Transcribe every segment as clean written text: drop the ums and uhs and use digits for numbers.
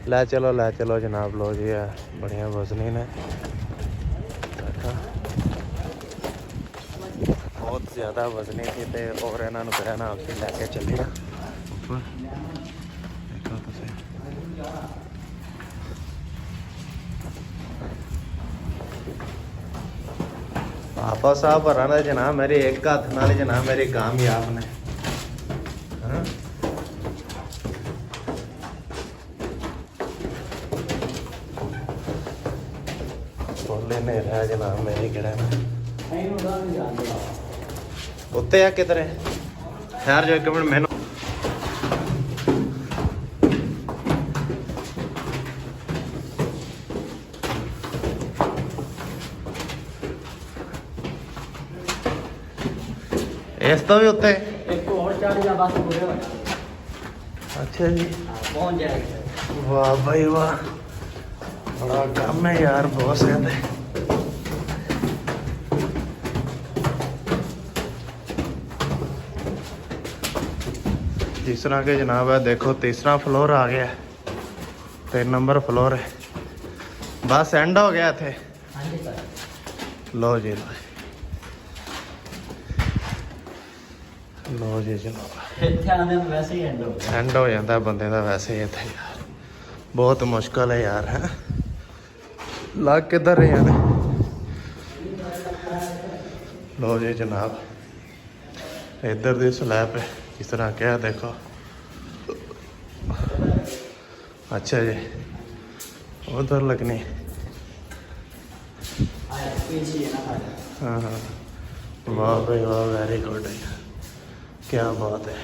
ले चलो जनाब। लो जी है बढ़िया वजनी ने, बहुत ज़्यादा वजनी थी तो और इन्होंने कहना उसे लैके चली ना ऊपर। देखो तुम पापा साहब भरा जनाब मेरे एक हाथ नाल जनाब मेरे कामयाब ने। हाँ? बोले नहीं रहा जनाब मेरे किड़ा ना उत्ते आ किधर है यार जो एक मिनट मैनू इस तो भी उत्ते एक और चढ़ जा बस पूरे हो। अच्छा जी पहुंच जाएगा। वाह भाई वाह बड़ा काम है यार बहुत है। जिस तरह के जनाब है देखो तीसरा फ्लोर आ गया, 3 नंबर फ्लोर है, बस एंड हो गया थे। लो जी जनाब वैसे ही एंड हो जाता बंदे का वैसे ही इतने यार बहुत मुश्किल है यार है लग किधर रहे हैं। लो जी जनाब इधर दी स्लैब है इस तरह क्या देखो। अच्छा जी उधर लगनी। हाँ हाँ वाह भाई वाह वेरी गुड है क्या बात है।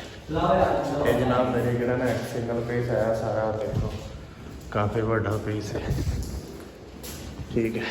ये जनाब मेरे जरा ना सिंगल पीस आया सारा देखो काफ़ी बड़ा पीस है ठीक है।